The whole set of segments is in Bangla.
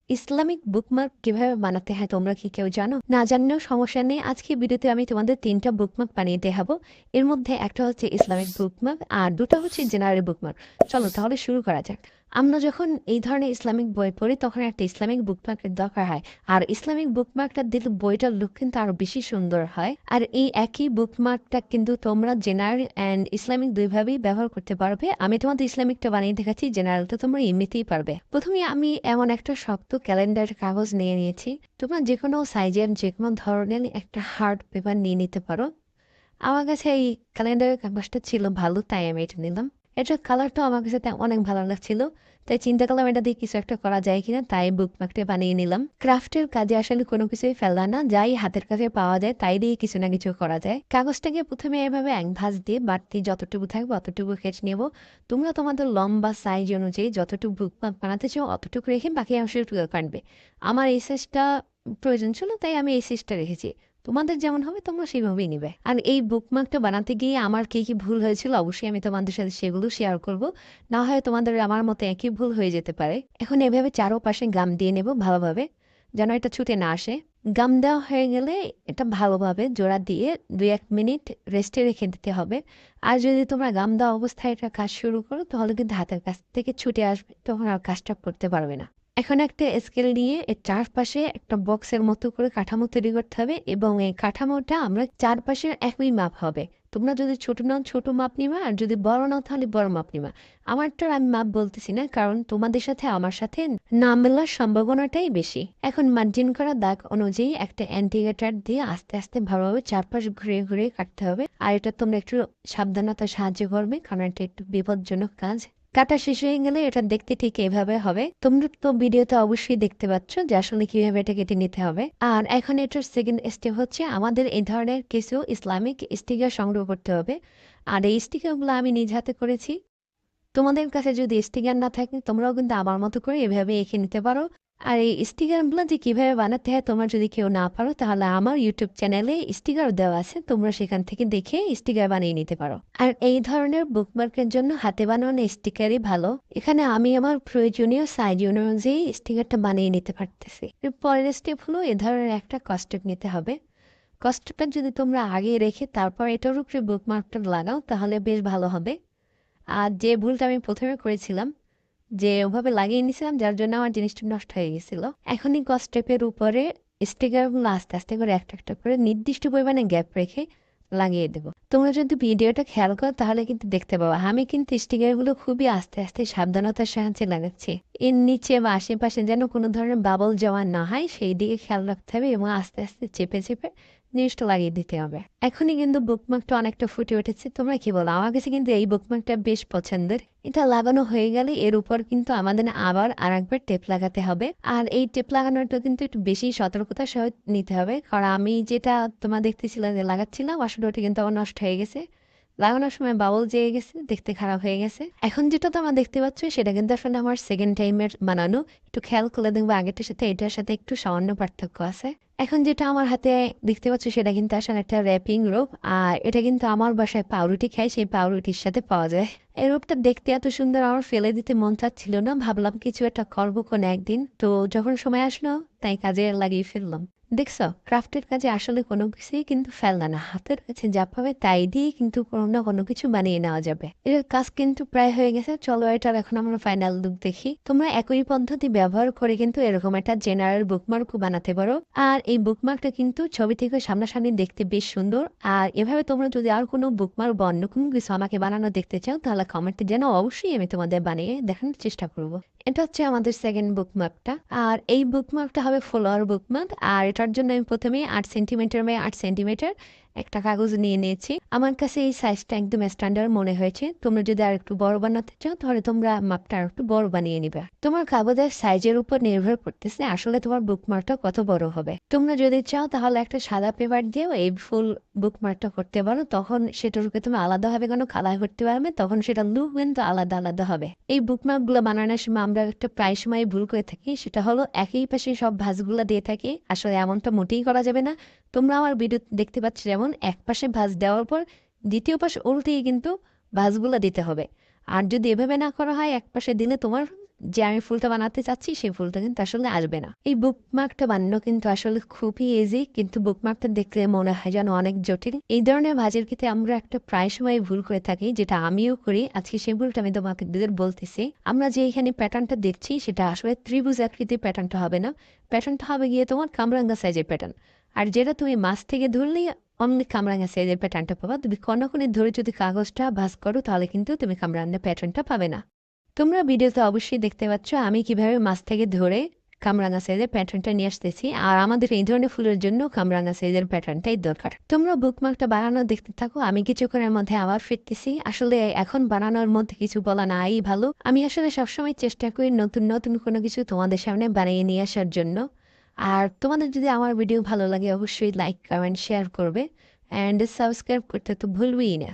ইসলামিক বুকমার্ক কিভাবে বানাতে হয় তোমরা কি কেউ জানো? না জানলেও সমস্যা নেই। আজকে ভিডিওতে আমি তোমাদের ৩টা বুকমার্ক বানিয়ে দেখাবো। এর মধ্যে একটা হচ্ছে ইসলামিক বুকমার্ক আর ২টা হচ্ছে জেনারেল বুকমার্ক। চলো তাহলে শুরু করা যাক। আমরা যখন এই ধরনের ইসলামিক বই পড়ি তখন একটা ইসলামিক বুকমার্কের দরকার হয়। আর ইসলামিক বুকমার্কটা দিলে বইটার লুক কিন্তু আরো বেশি সুন্দর হয়। আর এই একই বুকমার্কটা কিন্তু তোমরা জেনারেল অ্যান্ড ইসলামিক দুইভাবেই ব্যবহার করতে পারবে। আমি তোমাদের ইসলামিকটা বানিয়ে দেখাচ্ছি, জেনারেলটা তোমরা এমনিতেই পারবে। প্রথমে আমি এমন একটা শক্ত ক্যালেন্ডার কাগজ নিয়ে নিয়েছি। তোমরা যে কোনো সাইজের যে কোনো ধরনের একটা হার্ড পেপার নিয়ে নিতে পারো। আমার কাছে এই ক্যালেন্ডারের কাগজটা ছিল ভালো, তাই আমি এটা নিলাম। এটার কালারটাও আমার কাছে অনেক ভালো লাগছিল, তাই চিন্তা করলাম এটা দিয়ে কিছু একটা করা যায় কিনা, তাই বুকমার্কটা বানিয়ে নিলাম। ক্রাফটের কাজে আসলে কোনো কিছুই ফেললা না, যাই হাতের কাছে পাওয়া যায় তাই দিয়ে কিছু না কিছু করা যায়। কাগজটাকে প্রথমে এভাবে এক ভাঁজ দিয়ে বাড়তি যতটুকু থাকবে অতটুকু কেটে নেব। তোমরা তোমাদের লম্বা সাইজ অনুযায়ী যতটুকু বুকমার্ক বানাতে চাও অতটুকু রেখে বাকি অংশটুকু কাটবে। আমার এই সাইজটা প্রয়োজন ছিল, তাই আমি এই সাইজটা রেখেছি। তোমাদের যেমন হবে তোমরা সেভাবেই নিবে। আর এই বুকমার্কটা বানাতে গিয়ে আমার কি কি ভুল হয়েছিল অবশ্যই আমি তোমাদের সাথে সেগুলো শেয়ার করব। না হয় তোমাদের আমার মতো একই ভুল হয়ে যেতে পারে। এখন এভাবে চারোপাশে গাম দিয়ে নেব ভালোভাবে, যেন এটা ছুটে না আসে। গাম দেওয়া হয়ে গেলে এটা ভালোভাবে জোড়া দিয়ে ২-১ মিনিট রেস্টে রেখে দিতে হবে। আর যদি তোমরা গাম দেওয়া অবস্থায় এটা কাজ শুরু করো তাহলে কিন্তু হাতের কাছ থেকে ছুটে আসবে, তখন আর কাজটা করতে পারবে না। এখন একটা স্কেল নিয়ে এর চারপাশে একটা বক্সের মতো করে কাঠামো তৈরি করতে হবে, এবং এই কাঠামোটা আমরা চারপাশের একই মাপ হবে। তোমরা যদি ছোট নাও ছোট মাপ নিবা, আর যদি বড় নাও তাহলে বড় মাপ নিবা। আমারটার আমি মাপ বলতেছি না, কারণ তোমাদের সাথে আমার সাথে না মেলার সম্ভাবনাটাই বেশি। এখন মার্জিন করা দাগ অনুযায়ী একটা অ্যান্টিগেটার দিয়ে আস্তে আস্তে ভালোভাবে চারপাশ ঘুরিয়ে ঘুরিয়ে কাটতে হবে। আর এটা তোমরা একটু সাবধানতার সাহায্য করবে, কারণ এটা একটু বিপজ্জনক কাজ। কাটা শেষ হয়ে গেলে এটা দেখতে ঠিক এভাবে হবে। তোমরা তো ভিডিওতে অবশ্যই দেখতে পাচ্ছ যে আসলে কিভাবে এটা কেটে নিতে হবে। আর এখন এটার সেকেন্ড স্টেপ হচ্ছে আমাদের এই ধরনের কিছু ইসলামিক স্টিকার সংগ্রহ করতে হবে। আর এই স্টিকারগুলো আমি নিজ হাতে করেছি। তোমাদের কাছে যদি স্টিকার না থাকে তোমরাও কিন্তু আমার মতো করে এভাবে এঁকে নিতে পারো। আর এই স্টিকারগুলো যে কিভাবে বানাতে হয় তোমরা যদি কেউ না পারো তাহলে আমার ইউটিউব চ্যানেলে স্টিকার দেওয়া আছে, তোমরা সেখান থেকে দেখে স্টিকার বানিয়ে নিতে পারো। আর এই ধরনের বুকমার্কের জন্য হাতে বানানো স্টিকারই ভালো। এখানে আমি আমার প্রয়োজনীয় সাইজ অনুযায়ী স্টিকারটা বানিয়ে নিতে পারতেছি। এর পরের স্টেপ হলো এ ধরনের একটা কস্টেপ নিতে হবে। কস্টেপটা যদি তোমরা আগে রেখে তারপর এটার উপরে বুকমার্কটা লাগাও তাহলে বেশ ভালো হবে। আর যে ভুলটা আমি প্রথমে করেছিলাম যে ওভাবে লাগিয়ে নিয়েছিলাম, যার জন্য আমার জিনিসটা নষ্ট হয়ে গেছিল। এখন এই স্টেপের উপরে স্টিকারগুলো আস্তে আস্তে করে একটা একটা করে নির্দিষ্ট পরিমাণে গ্যাপ রেখে লাগিয়ে দেবো। তোমরা যদি ভিডিওটা খেয়াল করো তাহলে কিন্তু দেখতে পাবো আমি কিন্তু স্টিকারগুলো খুবই আস্তে আস্তে সাবধানতার সাহায্যে লাগাচ্ছি। এর নিচে বা আশেপাশে যেন কোনো ধরনের বাবল জমা না হয় সেই দিকে খেয়াল রাখতে হবে, এবং আস্তে আস্তে চেপে চেপে জিনিসটা লাগিয়ে দিতে হবে। এখনই কিন্তু বুকমার্কটা অনেকটা ফুটে উঠেছে, তোমরা কি বলো? আমার কাছে কিন্তু এই বুকমার্কটা বেশ পছন্দের। এটা লাগানো হয়ে গেলে এর উপর কিন্তু আমাদের আবার আরেকবার টেপ লাগাতে হবে। আর এই টেপ লাগানোটা কিন্তু একটু বেশি সতর্কতার সহ নিতে হবে, কারণ আমি যেটা তোমার দেখতেছিলাম যে লাগাচ্ছিলাম আসলে ওটা কিন্তু আমার নষ্ট হয়ে গেছে। লাগানোর সময় বাবল জেগে গেছে, দেখতে খারাপ হয়ে গেছে। এখন যেটা তোমরা দেখতে পাচ্ছ সেটা কিন্তু আসলে আমার সেকেন্ড টাইমের বানানো। একটু খেয়াল করলে দেখবো আগেরটার সাথে এটার সাথে একটু সামান্য পার্থক্য আছে। এখন যেটা আমার হাতে দেখতে পাচ্ছ সেটা কিন্তু আসলে একটা র্যাপিং রোপ। আর এটা কিন্তু আমার বাসায় পাউরুটি খাই, সেই পাউরুটির সাথে পাওয়া যায়। এই রোপটা দেখতে এত সুন্দর আমার ফেলে দিতে মন চাচ্ছিল না, ভাবলাম কিছু একটা করবো কোনো একদিন। তো যখন সময় আসলো তাই কাজে লাগিয়ে ফেললাম। দেখছো, ক্রাফটের কাজে আসলে কোনো কিছুই কিন্তু ফেলনা না, হাতের কাছে যা পাবে তাই দিয়ে কিন্তু কোনো না কোনো কিছু বানিয়ে নেওয়া যাবে। এর কাজ কিন্তু প্রায় হয়ে গেছে, চলো এটার এখন আমরা ফাইনাল লুক দেখি। তোমরা একই পদ্ধতি ব্যবহার করে কিন্তু এরকম একটা জেনারেল বুকমার্কও বানাতে পারো। আর এই বুকমার্কটা কিন্তু ছবি থেকে সামনাসামনি দেখতে বেশ সুন্দর। আর এভাবে তোমরা যদি আর কোনো বুকমার্ক বা অন্য কোনো কিছু আমাকে বানানো দেখতে চাও তাহলে কমেন্টে জানাও, অবশ্যই আমি তোমাদের বানিয়ে দেখানোর চেষ্টা করব। এটা হচ্ছে আমাদের সেকেন্ড বুকমার্কটা। আর এই বুকমার্কটা হবে ফলোয়ার বুকমার্ক। আর এটার জন্য আমি প্রথমে 8 সেন্টিমিটার বাই 8 সেন্টিমিটার একটা কাগজ নিয়ে নিয়েছি। আমার কাছে এই সাইজটা একদম স্ট্যান্ডার্ড মনে হয়েছে। তোমরা যদি আর একটু বড় বানাতে চাও তাহলে তোমরা মাপটা আর একটু বড় বানিয়ে নিবে। তোমার কাগজের সাইজের উপর নির্ভর করতেছে আসলে তোমার বুকমার্কটা কত বড় হবে। তোমরা যদি চাও তাহলে একটা সাদা পেপার দিয়েও এই ফুল বুকমার্কটা করতে পারো, তখন সেটার উপরে তুমি আলাদাভাবে কোনো কালার করতে পারবে, তখন সেটা লুক কিন্তু আলাদা আলাদা হবে। এই বুকমার্কগুলো বানানোর সময় আমরা একটা প্রায় সময় ভুল করে থাকি, সেটা হলো একই পাশে সব ভাঁজগুলো দিয়ে থাকি। আসলে এমনটা মোটেই করা যাবে না। তোমরা আমার ভিডিও দেখতে পাচ্ছ যেমন এক পাশে ভাঁজ দেওয়ার পর দ্বিতীয় পাশে উল্টিয়ে কিন্তু ভাঁজগুলো দিতে হবে। আর যদি এভাবে না করা হয় এক পাশে দিলে তোমার যে আমি ফুলটা বানাতে চাচ্ছি সেই ফুলটা কিন্তু আসলে আসবে না। এই বুকমার্কটা বানানো কিন্তু আসলে খুবই ইজি, কিন্তু বুকমার্কটা দেখলে মনে হয় যেন অনেক জটিল। এই ধরনের ভাজের ক্ষেত্রে আমরা একটা প্রায় সময় ভুল করে থাকি, যেটা আমিও করি। আজকে সেই ভুলটা আমি তোমাকে বলতেছি। আমরা যে এখানে প্যাটার্নটা দেখছি সেটা আসলে ত্রিভুজ আকৃতির প্যাটার্নটা হবে না, প্যাটার্নটা হবে গিয়ে তোমার কামরাঙ্গা সাইজের প্যাটার্ন। আর যেটা তুমি মাছ থেকে ধরলেই অমনি কামরাঙ্গা সাইজের প্যাটার্নটা পাবা। তুমি কনকনে ধরে যদি কাগজটা ভাঁজ করো তাহলে কিন্তু তুমি কামরাঙ্গা প্যাটার্নটা পাবে না। তোমরা ভিডিওতে অবশ্যই দেখতে পাচ্ছ আমি কিভাবে মাছ থেকে ধরে কামরাঙ্গা সাইজের প্যাটার্নটা নিয়ে আসতেছি। আর আমাদের এই ধরনের ফুলের জন্য কামরাঙ্গা সাইজের প্যাটার্নটাই দরকার। তোমরা বুকমার্কটা বানানো দেখতে থাকো, আমি কিছুক্ষণের মধ্যে আবার ফিরতেছি। আসলে এখন বানানোর মধ্যে কিছু বলা নাই ভালো। আমি আসলে সবসময় চেষ্টা করি নতুন নতুন কোনো কিছু তোমাদের সামনে বানিয়ে নিয়ে আসার জন্য। আর তোমাদের যদি আমার ভিডিও ভালো লাগে অবশ্যই লাইক কমেন্ট শেয়ার করবে, অ্যান্ড সাবস্ক্রাইব করতে তো ভুলবেই না।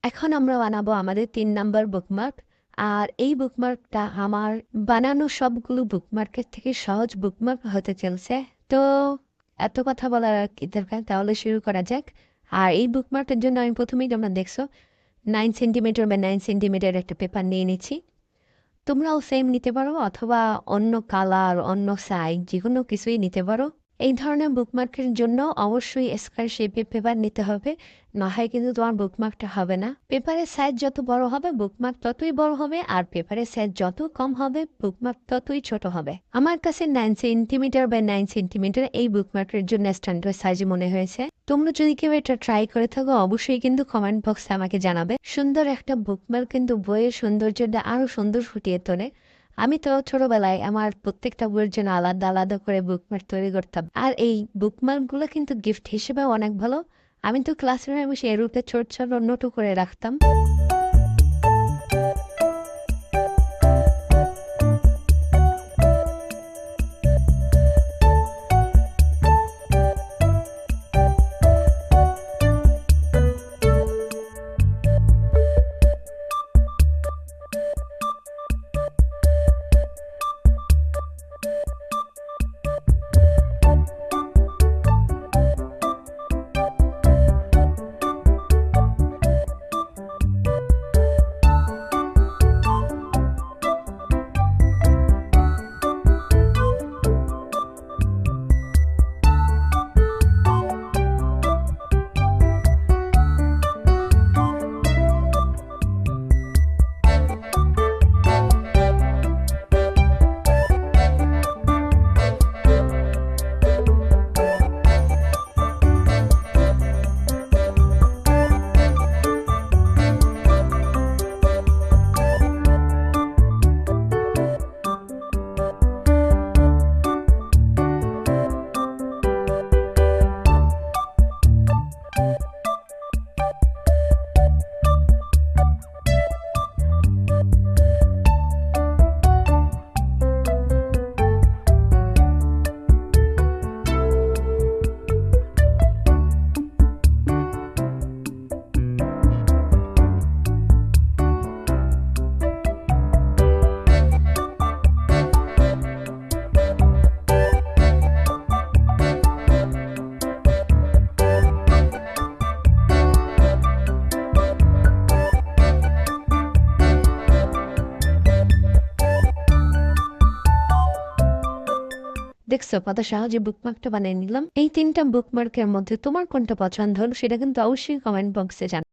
এখন আমরা বানাবো আমাদের ৩ নাম্বার বুকমার্ক। আর এই বুকমার্কটা আমার বানানো সবগুলো বুকমার্কের থেকে সহজ বুকমার্ক হতে চলছে। তো এত কথা বলার আর কি দরকার, তাহলে শুরু করা যাক। আর এই বুকমার্কের জন্য আমি প্রথমেই তোমরা দেখছো 9 সেন্টিমিটার বা 9 সেন্টিমিটার একটা পেপার নিয়ে নিচ্ছি। তোমরাও সেম নিতে পারো অথবা অন্য কালার অন্য সাইজ যে কোনো কিছুই নিতে পারো। এই ধরনের বুকমার্কের জন্য অবশ্যই স্কয়ার শেপের পেপার নিতে হবে, না হয় কিন্তু তোমার বুকমার্কটা হবে না। পেপারের সাইজ যত বড় হবে বুকমার্ক ততই বড় হবে, আর পেপারের সাইজ যত কম হবে বুকমার্ক ততই ছোট হবে। আমার কাছে 9 সেন্টিমিটার বা 9 সেন্টিমিটার এই বুকমার্কের জন্য স্ট্যান্ডার্ড সাইজ মনে হয়েছে। তোমরা যদি কেউ এটা ট্রাই করে থাকো অবশ্যই কিন্তু কমেন্ট বক্সে আমাকে জানাবে। সুন্দর একটা বুকমার্ক কিন্তু বইয়ের সৌন্দর্যটা আরো সুন্দর ফুটিয়ে তোলে। আমি তো ছোটবেলায় আমার প্রত্যেকটা বইয়ের জন্য আলাদা আলাদা করে বুকমার্ক তৈরি করতাম, আর এই বুকমার্ক গুলো কিন্তু গিফট হিসেবে অনেক ভালো। আমি তো ক্লাসরুমে বসে এরূপে ছোট ছোট নোটও করে রাখতাম। দেখছো কত সহজে বুকমার্কটা বানিয়ে নিলাম। এই তিনটা বুকমার্কের মধ্যে তোমার কোনটা পছন্দ হলো সেটা কিন্তু অবশ্যই কমেন্ট বক্সে জানাও।